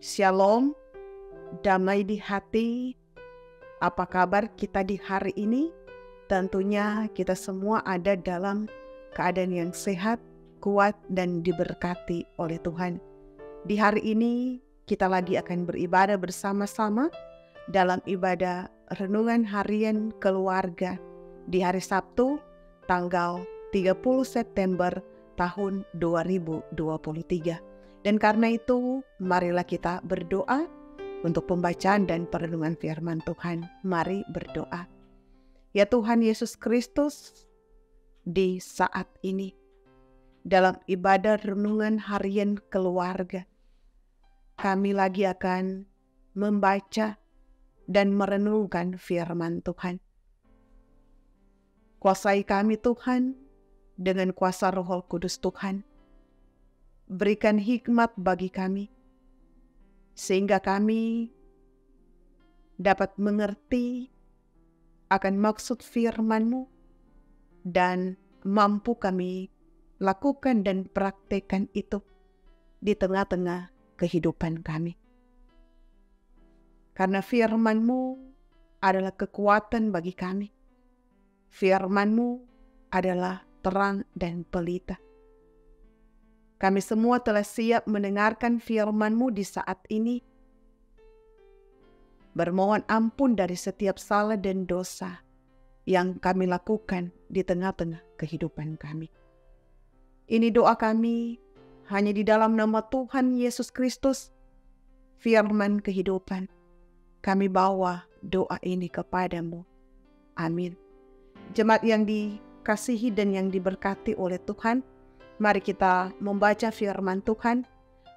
Shalom, damai di hati. Apa kabar kita di hari ini? Tentunya kita semua ada dalam keadaan yang sehat, kuat, dan diberkati oleh Tuhan. Di hari ini kita lagi akan beribadah bersama-sama dalam ibadah renungan harian keluarga di hari Sabtu tanggal 30 September tahun 2023. Dan karena itu, marilah kita berdoa untuk pembacaan dan perenungan firman Tuhan. Mari berdoa. Ya Tuhan Yesus Kristus, di saat ini, dalam ibadah renungan harian keluarga, kami lagi akan membaca dan merenungkan firman Tuhan. Kuasai kami Tuhan, dengan kuasa Roh Kudus Tuhan. Berikan hikmat bagi kami, sehingga kami dapat mengerti akan maksud firman-Mu dan mampu kami lakukan dan praktekkan itu di tengah-tengah kehidupan kami. Karena firman-Mu adalah kekuatan bagi kami. Firman-Mu adalah terang dan pelita. Kami semua telah siap mendengarkan firman-Mu di saat ini. Bermohon ampun dari setiap salah dan dosa yang kami lakukan di tengah-tengah kehidupan kami. Ini doa kami hanya di dalam nama Tuhan Yesus Kristus, firman kehidupan. Kami bawa doa ini kepadamu. Amin. Jemaat yang dikasihi dan yang diberkati oleh Tuhan, mari kita membaca firman Tuhan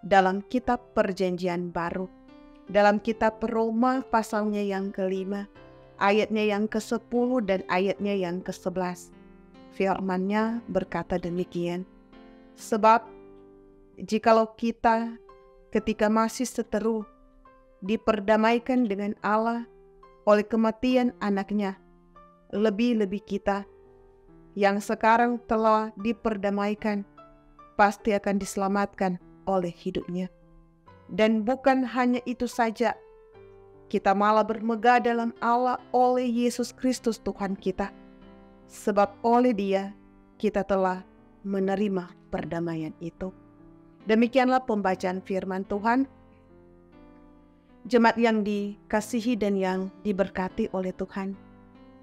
dalam kitab Perjanjian Baru. Dalam kitab Roma pasalnya yang ke-5, ayatnya yang ke-10 dan ayatnya yang ke-11. Firman-Nya berkata demikian. Sebab, jikalau kita ketika masih seteru diperdamaikan dengan Allah oleh kematian anaknya, lebih-lebih kita yang sekarang telah diperdamaikan pasti akan diselamatkan oleh hidupnya. Dan bukan hanya itu saja, kita malah bermegah dalam Allah oleh Yesus Kristus Tuhan kita. Sebab oleh Dia kita telah menerima perdamaian itu. Demikianlah pembacaan firman Tuhan. Jemaat yang dikasihi dan yang diberkati oleh Tuhan,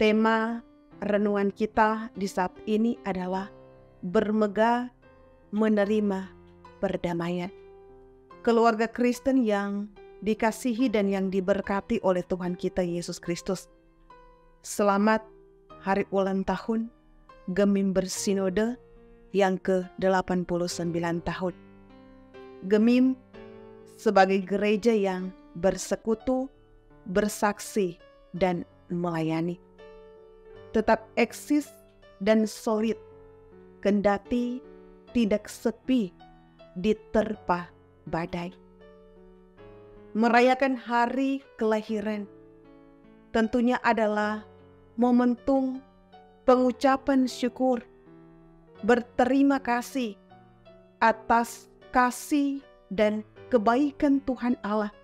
tema renungan kita di saat ini adalah bermegah menerima perdamaian. Keluarga Kristen yang dikasihi dan yang diberkati oleh Tuhan kita Yesus Kristus. Selamat hari ulang tahun Gemim Bersinode yang ke-89 tahun. Gemim sebagai gereja yang bersekutu, bersaksi, dan melayani. Tetap eksis dan solid, kendati tidak sepi diterpa badai. Merayakan hari kelahiran tentunya adalah momentum pengucapan syukur, berterima kasih atas kasih dan kebaikan Tuhan Allah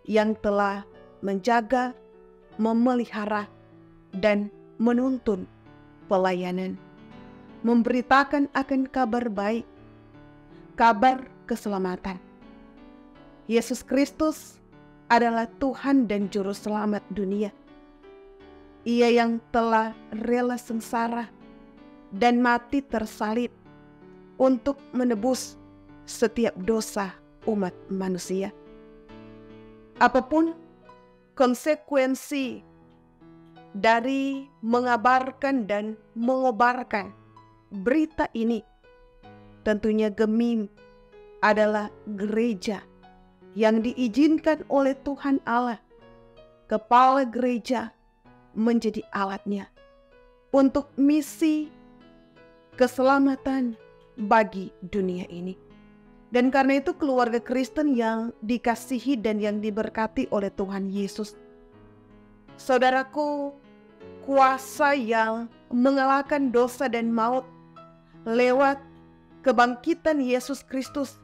yang telah menjaga, memelihara, dan menuntun pelayanan, memberitakan akan kabar baik, kabar keselamatan. Yesus Kristus adalah Tuhan dan Juru Selamat dunia. Ia yang telah rela sengsara dan mati tersalib untuk menebus setiap dosa umat manusia. Apapun konsekuensi dari mengabarkan dan mengobarkan berita ini, tentunya Gemim adalah gereja yang diizinkan oleh Tuhan Allah, kepala gereja, menjadi alatnya untuk misi keselamatan bagi dunia ini. Dan karena itu keluarga Kristen yang dikasihi dan yang diberkati oleh Tuhan Yesus, saudaraku, kuasa yang mengalahkan dosa dan maut lewat kebangkitan Yesus Kristus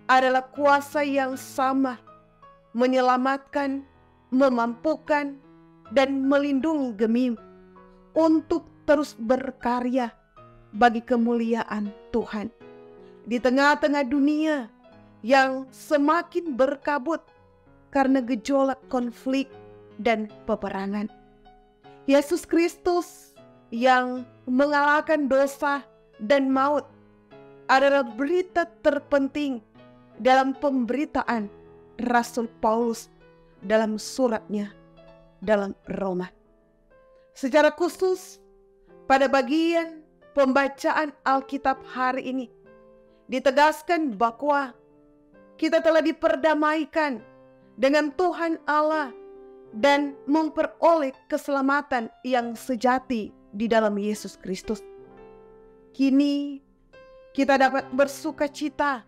adalah kuasa yang sama menyelamatkan, memampukan, dan melindungi Gemim untuk terus berkarya bagi kemuliaan Tuhan. Di tengah-tengah dunia yang semakin berkabut karena gejolak konflik dan peperangan, Yesus Kristus yang mengalahkan dosa dan maut adalah berita terpenting dalam pemberitaan Rasul Paulus dalam suratnya dalam Roma. Secara khusus pada bagian pembacaan Alkitab hari ini ditegaskan bahwa kita telah diperdamaikan dengan Tuhan Allah dan memperoleh keselamatan yang sejati di dalam Yesus Kristus. Kini kita dapat bersukacita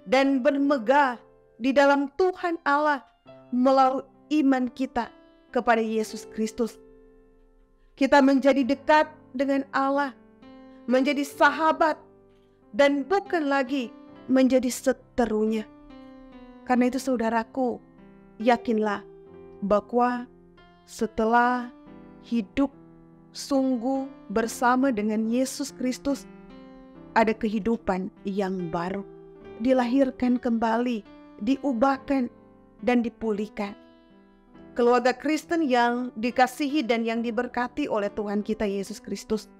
dan bermegah di dalam Tuhan Allah melalui iman kita kepada Yesus Kristus. Kita menjadi dekat dengan Allah, menjadi sahabat, dan bukan lagi menjadi seterunya. Karena itu saudaraku, yakinlah bahwa setelah hidup sungguh bersama dengan Yesus Kristus, ada kehidupan yang baru, dilahirkan kembali, diubahkan, dan dipulihkan. Keluarga Kristen yang dikasihi dan yang diberkati oleh Tuhan kita Yesus Kristus,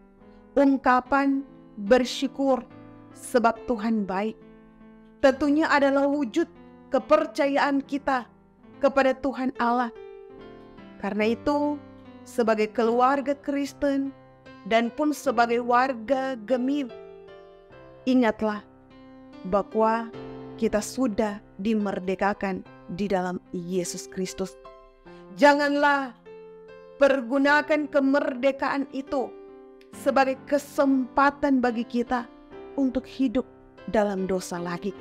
ungkapan bersyukur sebab Tuhan baik tentunya adalah wujud kepercayaan kita kepada Tuhan Allah. Karena itu, sebagai keluarga Kristen dan pun sebagai warga Gemim, ingatlah bahwa kita sudah dimerdekakan di dalam Yesus Kristus. Janganlah pergunakan kemerdekaan itu sebagai kesempatan bagi kita untuk hidup dalam dosa lagi.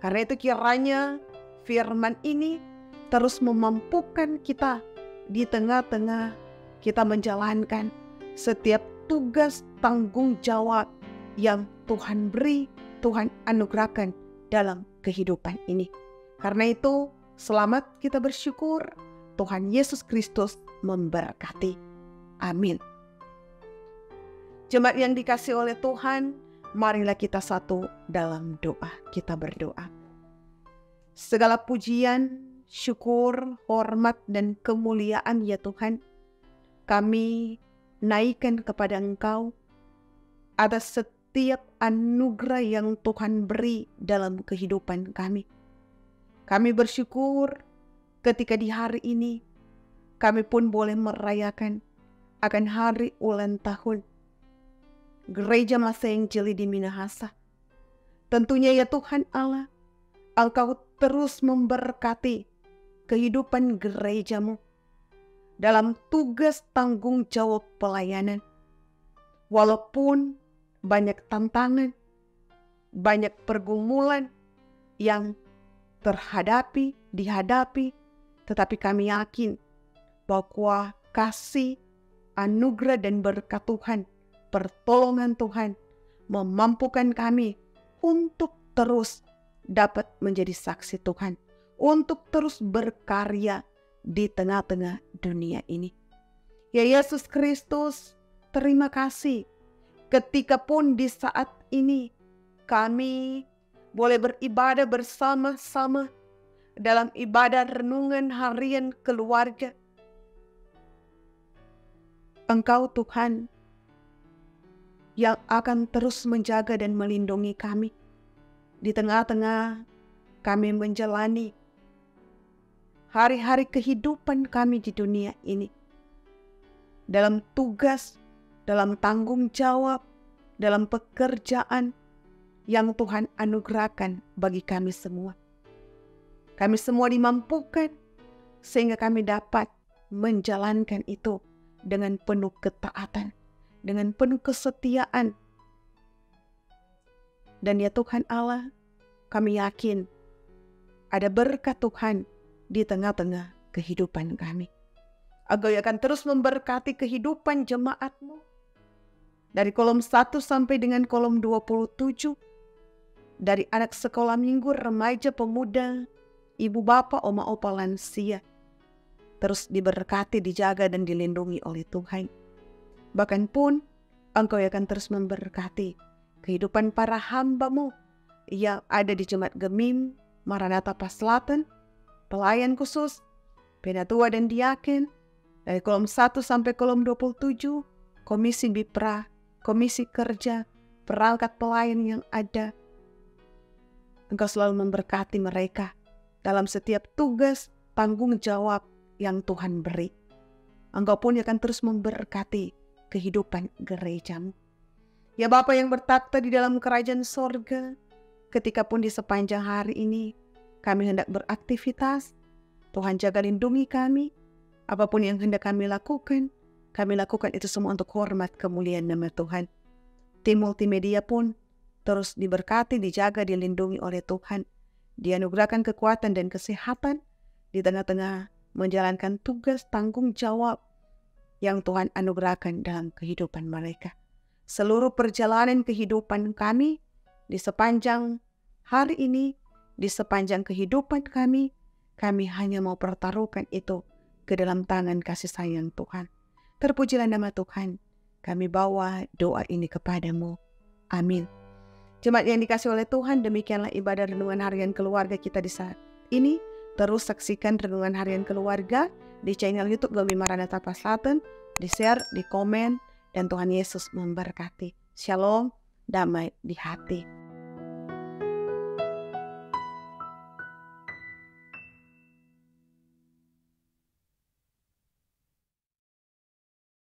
Karena itu kiranya firman ini terus memampukan kita di tengah-tengah kita menjalankan setiap tugas tanggung jawab yang Tuhan beri, Tuhan anugerahkan dalam kehidupan ini. Karena itu, selamat kita bersyukur. Tuhan Yesus Kristus memberkati. Amin. Jemaat yang dikasihi oleh Tuhan, marilah kita satu dalam doa. Kita berdoa. Segala pujian, syukur, hormat, dan kemuliaan ya Tuhan, kami naikkan kepada Engkau atas setiap anugerah yang Tuhan beri dalam kehidupan kami. Kami bersyukur ketika di hari ini kami pun boleh merayakan akan hari ulang tahun Gereja Maseheng Jeli di Minahasa. Tentunya ya Tuhan Allah, Engkau terus memberkati kehidupan gerejamu dalam tugas tanggung jawab pelayanan. Walaupun banyak tantangan, banyak pergumulan yang dihadapi, tetapi kami yakin bahwa kasih, anugerah dan berkat Tuhan, pertolongan Tuhan memampukan kami untuk terus dapat menjadi saksi Tuhan, untuk terus berkarya di tengah-tengah dunia ini. Ya Yesus Kristus, terima kasih ketika pun di saat ini kami boleh beribadah bersama-sama dalam ibadah renungan harian keluarga. Engkau Tuhan yang akan terus menjaga dan melindungi kami di tengah-tengah kami menjalani hari-hari kehidupan kami di dunia ini. Dalam tugas, dalam tanggung jawab, dalam pekerjaan yang Tuhan anugerahkan bagi kami semua. Kami semua dimampukan sehingga kami dapat menjalankan itu dengan penuh ketaatan, dengan penuh kesetiaan. Dan ya Tuhan Allah, kami yakin ada berkat Tuhan di tengah-tengah kehidupan kami. Engkau akan terus memberkati kehidupan jemaat-Mu dari kolom 1 sampai dengan kolom 27, dari anak sekolah minggu, remaja, pemuda, ibu bapa, oma opa lansia terus diberkati, dijaga dan dilindungi oleh Tuhan. Bahkan pun Engkau akan terus memberkati kehidupan para hamba-Mu yang ada di Jemaat Gemim, Maranatha Paslatan, pelayan khusus, penatua dan diaken, dari kolom 1 sampai kolom 27, komisi Bipra, komisi kerja, perangkat pelayan yang ada. Engkau selalu memberkati mereka dalam setiap tugas, tanggung jawab yang Tuhan beri. Engkau pun akan terus memberkati kehidupan gereja-Mu. Ya Bapa yang bertakhta di dalam kerajaan sorga, ketika pun di sepanjang hari ini kami hendak beraktivitas, Tuhan jaga lindungi kami. Apapun yang hendak kami lakukan itu semua untuk hormat kemuliaan nama Tuhan. Tim multimedia pun terus diberkati, dijaga, dilindungi oleh Tuhan. Dianugerahkan kekuatan dan kesehatan di tengah-tengah menjalankan tugas tanggung jawab yang Tuhan anugerahkan dalam kehidupan mereka. Seluruh perjalanan kehidupan kami di sepanjang hari ini, di sepanjang kehidupan kami hanya mau pertaruhkan itu ke dalam tangan kasih sayang Tuhan. Terpujilah nama Tuhan. Kami bawa doa ini kepadamu. Amin. Jemaat yang dikasih oleh Tuhan, demikianlah ibadah renungan harian keluarga kita di saat ini. Terus saksikan renungan harian keluarga di channel YouTube Gemim Maranatha Paslatan, di-share, di komen, dan Tuhan Yesus memberkati. Shalom, damai di hati.